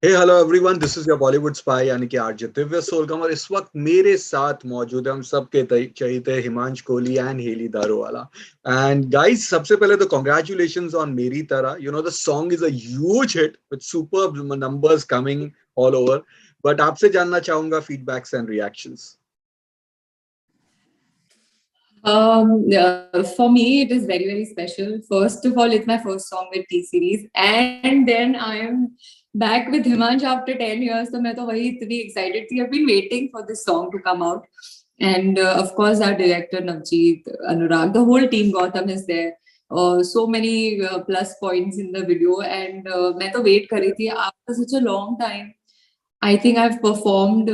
Hey hello everyone, this is your Bollywood spy यानी कि RJ Divya सोलगम। और इस वक्त मेरे साथ मौजूद है हम सबके चहीते Himansh Kohli and Helly Daruwala. And guys, सबसे पहले तो congratulations on Meri Tarah. The song is a huge hit with superb numbers coming all over. But आपसे जानना चाहूंगा feedbacks and reactions. For me, it is very, very special. First of all, it's my first song with T Series, and then I am back with Himansh after 10 years. So मैं तो वही इतनी excited थी. I've been waiting for this song to come out, and of course, our director Navjeet, Anurag, the whole team, Gautam is there. So many plus points in the video, and मैं तो wait कर रही थी after such a long time. I think I've performed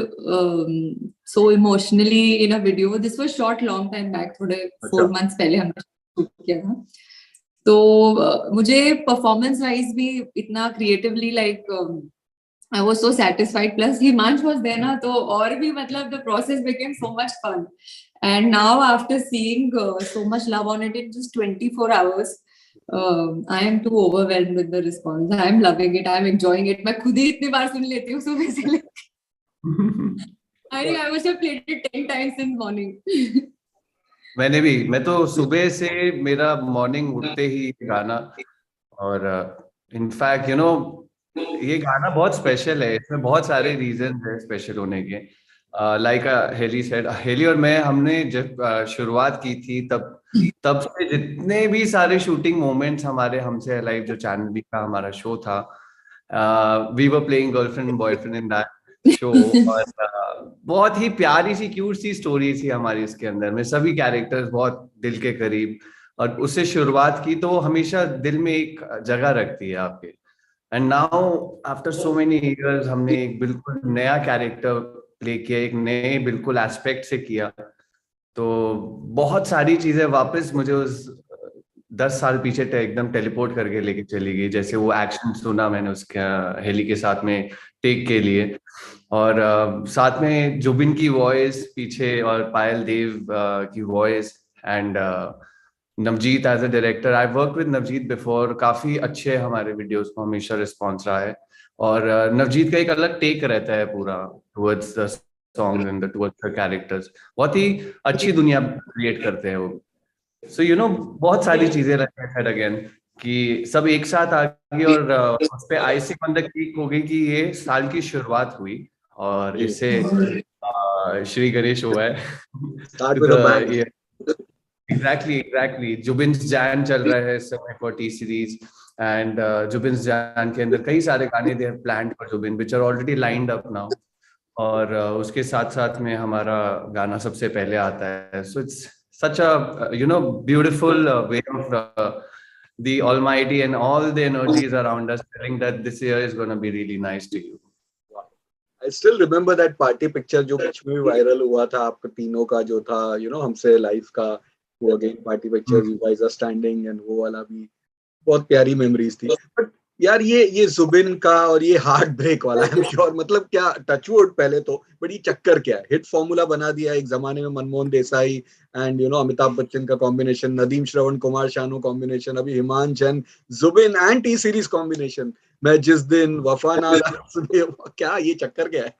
so emotionally in a video. This was shot long time back, थोड़े अच्छा। 4 months पहले हमने shoot किया था. तो मुझे performance wise भी इतना creatively I was so satisfied. Plus Himansh was there ना, तो और भी मतलब the process became so much fun. And now after seeing so much love on it in just 24 hours, I am too overwhelmed with the response. I am loving it. I am enjoying it. मैं खुद ही इतनी बार सुन लेती हूँ सुबह से लेकर. I think I must have played it 10 times since morning. मैं तो सुबह से मेरा मॉर्निंग उठते ही गाना। और इनफैक्ट ये गाना बहुत स्पेशल है। इसमें बहुत सारे रीजन है स्पेशल होने के। लाइक हेली सेड, हेली और मैं हमने जब शुरुआत की थी तब तब से जितने भी सारे शूटिंग मोमेंट्स हमारे हमसे लाइव जो चैनल भी का हमारा शो था, we were playing girlfriend and boyfriend in that show. और बहुत ही प्यारी सी क्यूट सी स्टोरी थी हमारी इसके अंदर में, सभी कैरेक्टर्स बहुत दिल के करीब। और उससे शुरुआत की तो हमेशा दिल में एक जगह रखती है आपके। And now after so many years हमने एक बिल्कुल नया कैरेक्टर प्ले किया, एक नए बिल्कुल एस्पेक्ट से किया। तो बहुत सारी चीजें वापस मुझे उस 10 साल पीछे एकदम टेलीपोर्ट करके लेके चली गई। जैसे वो एक्शन सुना मैंने उसके हेली के साथ में टेक के लिए, और साथ में जुबिन की वॉइस पीछे और पायल देव की voice, and Navjeet as a director. I work with Navjeet before, काफी अच्छे हमारे वीडियोस को हमेशा रिस्पॉन्स रहा है। और नवजीत का एक अलग टेक रहता है पूरा towards the songs and towards the characters. बहुत ही अच्छी दुनिया क्रिएट करते हैं वो। सो बहुत सारी चीजें रही अगेन कि सब एक साथ आ गई, और उस पे आइसिंग ऑन द केक हो गई कि ये साल की शुरुआत हुई और इससे श्री गणेश हुआ है। Start with a bang. Exactly Jubin Jain चल रहा है इस समय for T series. And Jubin Jain के अंदर कई सारे गाने they have planned for Jubin which are already lined up now. और उसके साथ साथ में हमारा गाना सबसे पहले आता है। So it's such a beautiful way of the almighty and all the energies around us telling that this year is going to be really nice to you. I still remember that party picture जो बीच में भी viral हुआ था आपका तीनों का, जो था हमसे लाइफ का। वो again party picture, you guys are standing, and वो वाला भी बहुत प्यारी मेमोरीज थी। बट यार, ये जुबिन का और ये हार्ट ब्रेक वाला, आई एम श्योर, मतलब क्या टचवुड पहले तो, बट ये चक्कर क्या है? हिट फॉर्मूला बना दिया एक जमाने में मनमोहन देसाई एंड अमिताभ बच्चन का कॉम्बिनेशन, नदीम श्रवण कुमार शानू कॉम्बिनेशन, अभी Himansh and Jubin and T series combination. मैं जिस दिन वफा नाराज क्या ये चक्कर क्या है?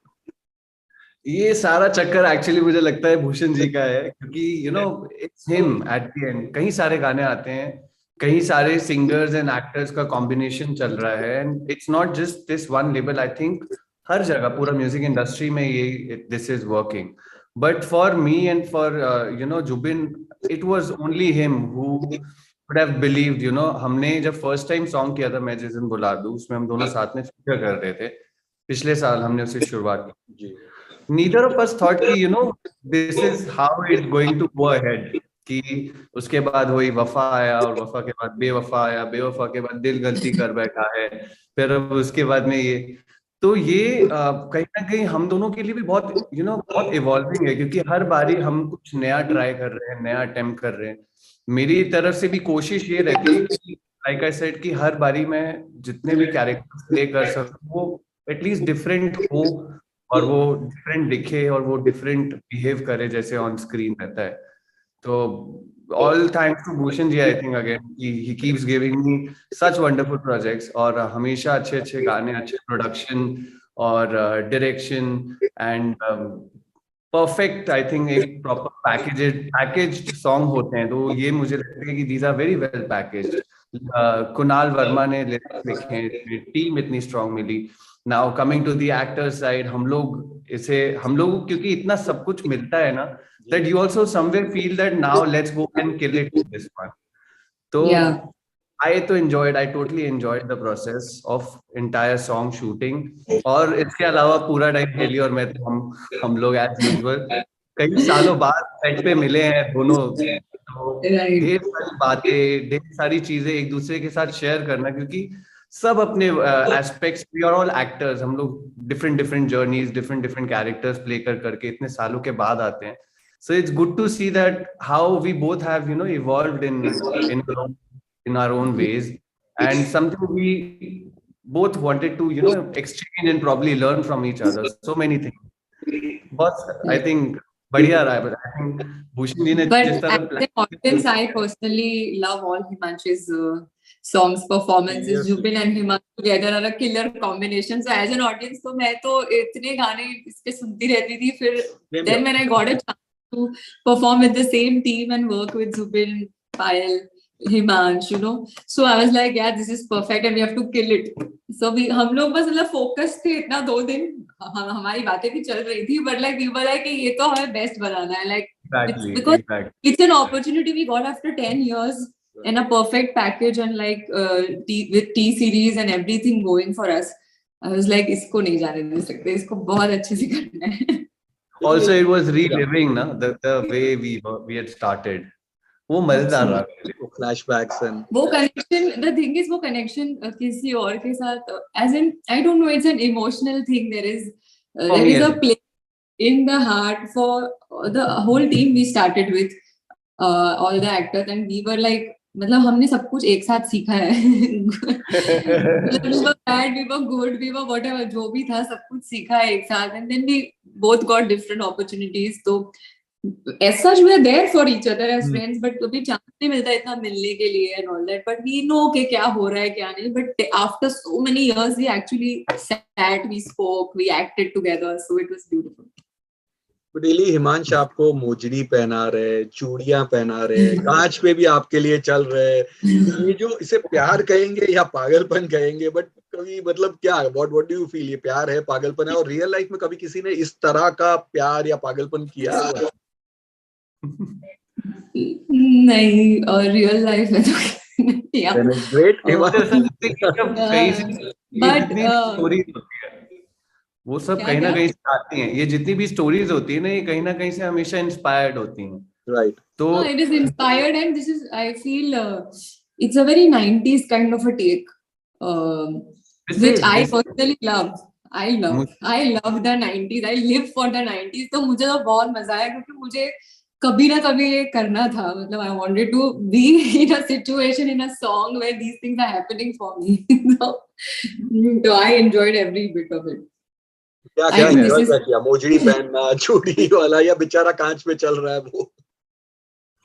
ये सारा चक्कर एक्चुअली मुझे लगता है भूषण जी का है, क्योंकि it's him at the end. कई सारे गाने आते हैं, कई सारे सिंगर्स एंड एक्टर्स का कॉम्बिनेशन चल रहा है, and it's not just this one label. I think हर जगह पूरा म्यूजिक इंडस्ट्री में ये this is working. But for me and for Jubin, it was only him who would have believed. हमने जब फर्स्ट टाइम सॉन्ग किया था मैं जिस दिन बुला दूं, उसमें हम दोनों साथ में फीचर कर रहे थे। पिछले साल हमने उससे शुरुआत की जी। Neither of us thought कि this is how it's going to go ahead, कि उसके बाद वही वफा आया, और वफा के बाद बेवफा आया, बेवफा के बाद दिल गलती कर बैठा है, फिर अब उसके बाद में ये। तो ये कहीं ना कहीं हम दोनों के लिए भी बहुत बहुत इवॉल्विंग है, क्योंकि हर बारी हम कुछ नया ट्राई कर रहे हैं, नया अटेम्प्ट कर रहे हैं। मेरी तरफ से भी कोशिश ये रहती है कि लाइक आई सेड कि हर बारी मैं जितने भी कैरेक्टर्स प्ले कर सकूं वो एटलीस्ट डिफरेंट हो, और वो डिफरेंट दिखे, और वो डिफरेंट बिहेव करे जैसे ऑन स्क्रीन रहता है। तो all thanks to Bhushan ji, I think again he keeps giving me such wonderful projects और हमेशा अच्छे अच्छे गाने, अच्छे प्रोडक्शन और direction and perfect, I think एक प्रॉपर पैकेज्ड सॉन्ग होते हैं, तो ये मुझे लगता है कि these are very well packaged. Kunal Verma ने लिरिक्स लिखे हैं, टीम इतनी स्ट्रांग मिली। Now coming to the actor side, हम लोग क्योंकि इतना सब कुछ मिलता है ना, that you also somewhere feel that now let's go and kill it with this one. So Yeah. I totally enjoyed the process of entire song shooting. और इसके अलावा पूरा टाइम हेली और मैं तो हम लोग as usual कई सालों बाद सेट पे मिले हैं दोनों, तो ढेर सारी बातें, ढेर सारी चीजें एक दूसरे के साथ शेयर करना, क्योंकि सब अपने aspects, we are all actors, हम लोग different journeys, different characters play करके इतने सालों के बाद आते हैं। So it's good to see that how we both have, you know, evolved in our own ways, and something we both wanted to, you know, exchange and probably learn from each other. So many things. But I think बढ़िया रहा है, but I think Bhushan ji ने जिस तरह But as an audience, I personally love all Himanshu's songs, performances. Yes. Jubin and Himanshu together are a killer combination. So as an audience, तो मैं तो इतने गाने इस पे सुनती रहती थी। फिर then when I got a chance to perform with the same team and work with Zubin, Payal, Himansh, you know, so I was like, yeah, this is perfect and we have to kill it. So हम लोग बस मतलब focus थे इतना 2 दिन, हमारी बातें भी चल रही थी, but like we were like ये तो हमें best बनाना है, like exactly, because exactly. it's an opportunity we got after 10 years and a perfect package, and like with T series and everything going for us, I was like इसको नहीं जाने दे सकते, इसको बहुत अच्छे से करना है। Also it was reliving na the way we had started, वो मजेदार रहा, flashbacks and वो connection, the thing is वो connection किसी और के साथ, as in I don't know, it's an emotional thing, there is a place in the heart for the whole team we started with, all the actors, and we were like, मतलब हमने सब कुछ एक साथ सीखा है। We were bad, we were good, we were whatever, जो भी था सब कुछ सीखा है एक साथ, and then we both got different opportunities. तो as such we are there for each other as friends, but कभी chance नहीं मिलता इतना मिलने के लिए and all that, but we know कि क्या हो रहा है क्या नहीं, but after so many years we actually sat, we spoke, we acted together, so it was beautiful. Daily Himansh आपको मोजड़ी पहना रहे, चूड़ियां पहना रहे, कांच पे भी आपके लिए चल रहे, ये जो इसे प्यार कहेंगे या पागलपन कहेंगे, बट कभी मतलब क्या, व्हाट डू यू फील, ये प्यार है, पागलपन है? और रियल लाइफ में कभी किसी ने इस तरह का प्यार या पागलपन किया? नहीं, और रियल लाइफ में तो ग्रेट। बट वो सब कहीं ना कहीं से आती हैं, ये जितनी भी स्टोरीज होती है ना, ये कहीं ना कहीं से हमेशा इंस्पायर्ड होती हैं, राइट? तो it is inspired, and this is, I feel it's a very 90s kind of a take, which I personally love. I love the 90s, I live for the 90s, तो मुझे तो बहुत मजा आया, क्योंकि मुझे कभी ना कभी ये करना था, मतलब I wanted to be in a situation, in a song where these things are happening for me. So I enjoyed every bit of it. क्या एंजॉय किया? मोजड़ी पहनना, चूड़ी वाला, या बेचारा कांच में चल रहा है वो?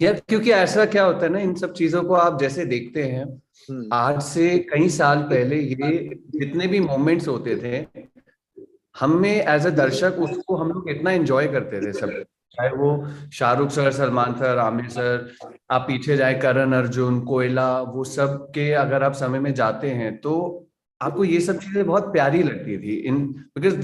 यार क्योंकि ऐसा क्या होता है ना, इन सब चीजों को आप जैसे देखते हैं, आज से कई साल पहले ये जितने भी मोमेंट्स होते थे, हमें एज अ दर्शक उसको हम लोग इतना एंजॉय करते थे सब, चाहे वो Shahrukh sir, Salman sir, Aamir sir, आप पीछे जाए करण अर्जुन, कोयला, वो सब के अगर आप समय में जाते हैं तो आपको ये सब चीजें बहुत प्यारी लगती थी, in because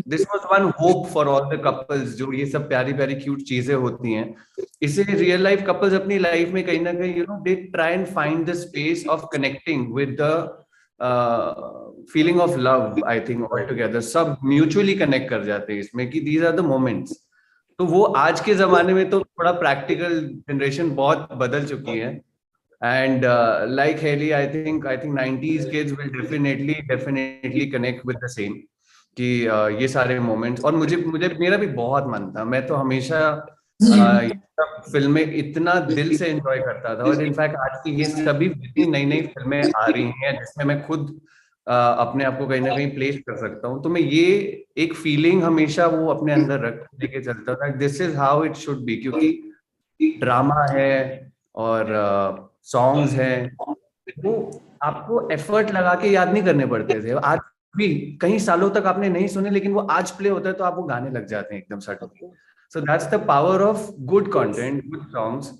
this was one hope for all the couples, जो ये सब प्यारी प्यारी क्यूट चीजें होती हैं, इसे रियल लाइफ कपल्स अपनी लाइफ में कहीं ना कहीं, you know, they try and find the space of connecting with the feeling of love, I think all together सब म्यूचुअली कनेक्ट कर जाते हैं इसमें कि दीज आर द मोमेंट्स। तो वो आज के जमाने में तो थोड़ा प्रैक्टिकल जनरेशन बहुत बदल चुकी है, and like Haley, I think 90s kids will definitely connect with the same कि ये सारे moments, और मुझे मेरा भी बहुत मन था, मैं तो हमेशा फिल्में इतना दिल से एंजॉय करता था, और इनफैक्ट आज की ये सभी नई फिल्में आ रही हैं जिसमें मैं खुद अपने आप को कहीं ना कहीं प्लेस कर सकता हूँ, तो मैं ये एक फीलिंग हमेशा वो अपने अंदर रख लेके चलता था, this is how it should be, क्योंकि ड्रामा है और सॉन्ग्स हैं, वो आपको एफर्ट लगा के याद नहीं करने पड़ते थे। आज भी कई सालों तक आपने नहीं सुने, लेकिन वो आज प्ले होता है तो आप वो गाने लग जाते हैं एकदम suddenly. So that's the power of good content, good songs,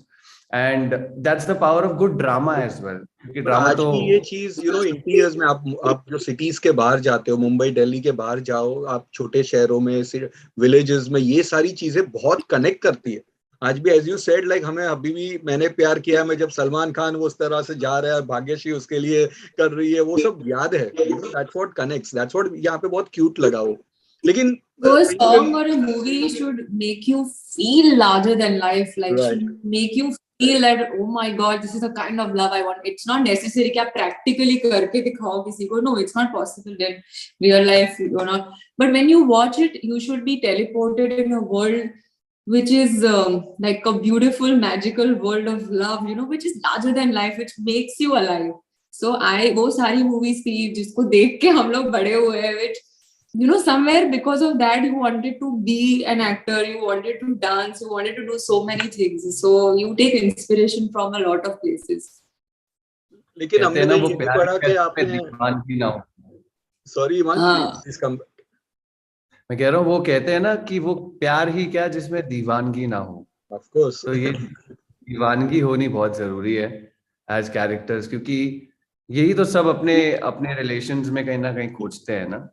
and that's the power of good drama as well, क्योंकि पर ड्रामा आज तो भी ये चीज इंटीरियर्स में आप जो सिटीज के बाहर जाते हो, मुंबई दिल्ली के बाहर जाओ, आप छोटे शहरों में, विलेजेस में, ये सारी चीजें बहुत कनेक्ट करती है आज भी। एज यू सेड, लाइक हमें अभी भी मैंने प्यार किया में जब सलमान खान वो उस तरह से जा रहा है, भाग्यश्री उसके लिए कर रही है, वो सब याद है। That's what connects, that's what यहाँ पे बहुत क्यूट लगा वो। लेकिन So a song or a movie should make you feel larger than life, like Right. should make you feel that oh my god, this is the kind of love I want. It's not necessary कि आप practically करके दिखाओ किसी को. No, it's not possible in real life. You're not. But when you watch it, you should be teleported in a world which is like a beautiful, magical world of love, which is larger than life, which makes you alive. So वो सारी movies थी जिसको देख के हम लोग बड़े हुए हैं, which somewhere because of that you wanted to be an actor, you wanted to dance, you wanted to do so many things. So you take inspiration from a lot of places. लेकिन हमने ना कहीं वो ये भी प्यार पढ़ा कि में आपने दीवानगी ना हो। Sorry Iman, please come. मैं कह रहा हूँ वो कहते हैं ना कि वो प्यार ही क्या जिसमें दीवानगी ना हो। Of course. तो ये दीवानगी होनी बहुत जरूरी है एज कैरेक्टर्स, क्योंकि यही तो सब अपने अपने रिलेशंस में कहीं ना कहीं खोजते हैं ना।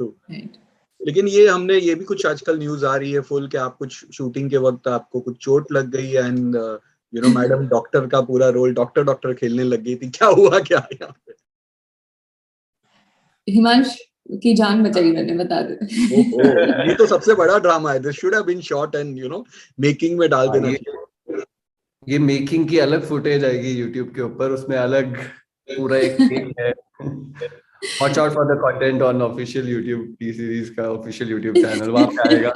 Right. लेकिन ये हमने ये भी कुछ आजकल न्यूज आ रही है फुल कि आप कुछ शूटिंग के वक्त आपको कुछ चोट लग गई एंड मैडम डॉक्टर का पूरा रोल डॉक्टर खेलने लग गई थी, क्या हुआ क्या यहाँ पे? हिमांश की जान बचाई मैंने, बता दे। ओहो, ये तो सबसे बड़ा ड्रामा है। This should have been shot and making में डाल देना चाहिए। ये मेकिंग की अलग फुटेज आएगी यूट्यूब के ऊपर, उसमें अलग पूरा एक टीम है। Watch out for the content on official YouTube T series का official YouTube channel, वहाँ पे आएगा।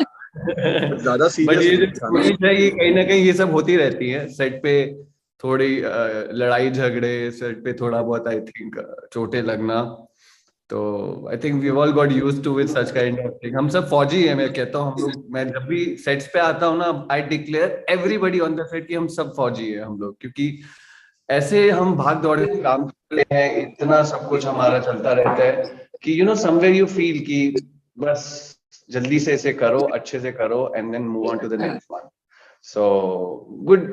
ज्यादा बट ये जो सीरियस स्टोरीज है ये कहीं ना कहीं ये सब होती रहती है सेट पे। थोड़ी लड़ाई झगड़े सेट पे, थोड़ा बहुत आई थिंक चोटें लगना। तो I think we all got used to with such kind of thing. हम सब फौजी हैं, मैं कहता हूँ हम लोग। मैं जब भी सेट्स पे आता हूँ ना, I declare everybody on the set कि हम सब फौजी हैं हम लोग, क्योंकि ऐसे हम भाग दौड़ के काम करते हैं, इतना सब कुछ हमारा चलता रहता है कि समवेयर यू फील कि बस जल्दी से इसे करो, अच्छे से करो and then move on to the next one. So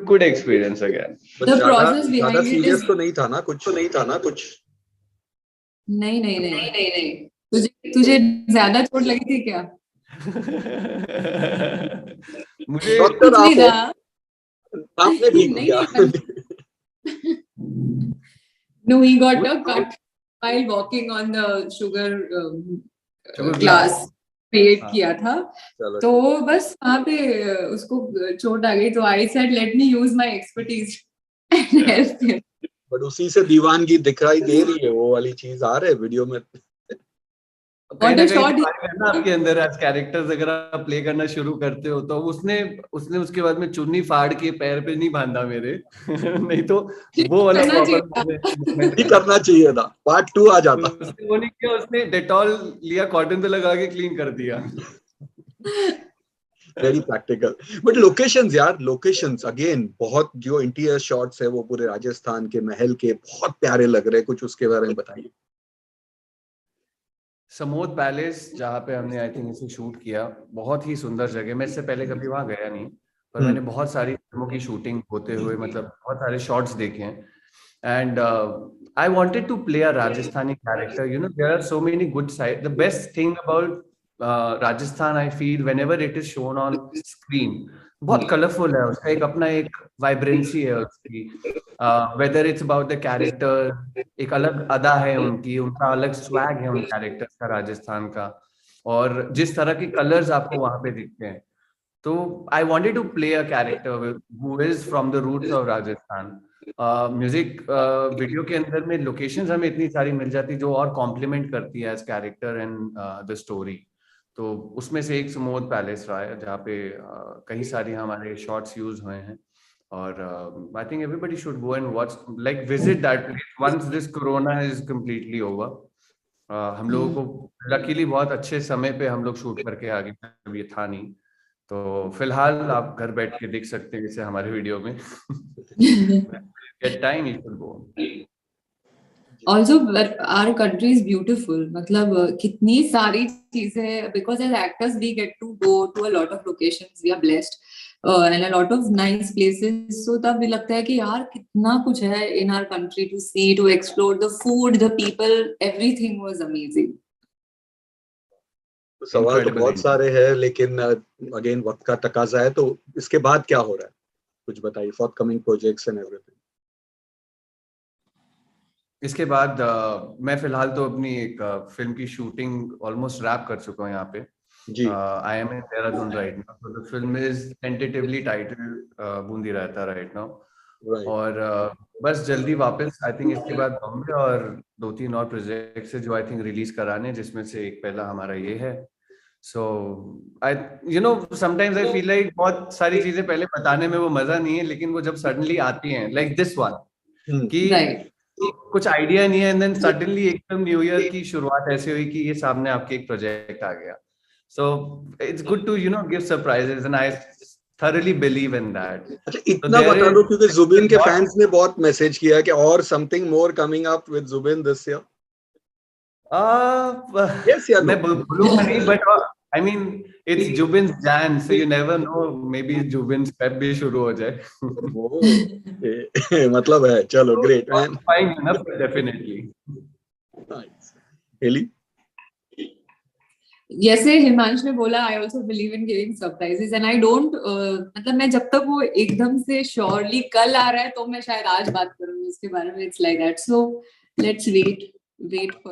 good experience again. The process behind ज्यादा it सीरियस is तो नहीं था ना कुछ? नहीं। तुझे ज्यादा चोट लगी थी क्या? मुझे डॉक्टर कुछ नहीं था। आपने भी किया? No, he got a cut while walking on the sugar glass. पेट किया था, तो बस वहाँ पे उसको चोट आ गई। तो I said let me use my expertise and help him. But उसी से दीवानगी दिखाई दे रही है, वो वाली चीज आ रही है वीडियो में। कहीं ना कहीं ना आपके अंदर एज कैरेक्टर्स अगर आप प्ले करना शुरू करते हो तो उसने उसके बाद में चुन्नी फाड़ के पैर पे नहीं बांधा मेरे। नहीं तो वो वाला नहीं करना चाहिए था, पार्ट 2 आ जाता। उसने वो नहीं किया, उसने डेटॉल लिया, कॉटन पे लगा के क्लीन कर दिया। Very practical. बट लोकेशंस यार, लोकेशंस अगेन बहुत, जो इंटीरियर शॉट्स है वो पूरे राजस्थान के महल के बहुत प्यारे लग रहे हैं। कुछ उसके बारे में बताइए। समोद पैलेस जहाँ पे हमने आई थिंक इसे शूट किया, बहुत ही सुंदर जगह। मैं इससे पहले कभी वहां गया नहीं, पर मैंने बहुत सारी फिल्मों की शूटिंग होते हुए मतलब बहुत सारे शॉट्स देखे हैं। And I wanted to play a Rajasthani character. There are so many good side. The best thing about Rajasthan I feel whenever it is shown on screen, बहुत कलरफुल है, उसका एक अपना एक वाइब्रेंसी है उसकी। Whether it's about the character, एक अलग अदा है उनकी, उनका अलग स्वैग है उन कैरेक्टर्स का राजस्थान का, और जिस तरह के कलर्स आपको वहां पे दिखते हैं। तो I wanted to play a character who is from the roots of Rajasthan. Music video के अंदर में लोकेशंस हमें इतनी सारी मिल जाती जो और कॉम्प्लीमेंट करती है as character and the story. तो उसमें से एक समोद पैलेस रहा है जहाँ पे कई सारी हमारे शॉट्स यूज हुए हैं। और I think everybody should go and watch, like visit that place once this corona is completely over. हम लोगों को लकीली बहुत अच्छे समय पे हम लोग शूट करके आ गए, ये था नहीं। तो फिलहाल आप घर बैठ के देख सकते हैं इसे हमारे वीडियो में। Get time, you should go. Also, our country is beautiful. मतलब कितनी सारी चीजें, because as actors we get to go to a lot of locations. We are blessed and a lot of nice places. So तब भी लगता है कि यार कितना कुछ है in our country to see, to explore. The food, the people, everything was amazing. तो सवाल तो बहुत सारे हैं, लेकिन अगेन वक्त का तकाजा है, तो इसके बाद क्या हो रहा है कुछ बताइए, फॉरकमिंग प्रोजेक्ट्स एंड एवरीथिंग। इसके बाद मैं फिलहाल तो अपनी एक फिल्म की शूटिंग ऑलमोस्ट रैप कर चुका हूँ यहाँ पे ji. I am in Dehradun right now, so the film is tentatively titled Boondi Raita right now, और बस जल्दी वापस आई थिंक इसके बाद बॉम्बे और 2-3 और प्रोजेक्ट्स है जो आई थिंक रिलीज कराने, जिसमें से एक पहला हमारा ये है। So I you know sometimes I feel like बहुत सारी चीजें पहले बताने में वो मजा नहीं है, लेकिन वो जब सडनली आती हैं लाइक दिस वन कि कुछ आइडिया नहीं है एंड देन सडनली एकदम न्यू ईयर की शुरुआत ऐसे हुई कि ये सामने आपके एक प्रोजेक्ट आ गया। So it's good to you know give surprises and I thoroughly believe in that. अच्छा इतना बता दो क्योंकि जुबिन के फैंस ने बहुत मैसेज किया कि और something more coming up with Jubin this year. yes या मैं बोलूंगा नहीं, but I mean it's Jubin's Jan, so you never know, maybe Jubin's Feb भी शुरू हो जाए। मतलब है, चलो great man, fine enough definitely. Nice. Haley? जैसे हिमांश ने बोला, I also believe in giving surprises and I don't, मतलब मैं जब तक वो एकदम से श्योरली कल आ रहा है तो मैं शायद आज बात करूंगी उसके बारे में, it's like that, so let's wait for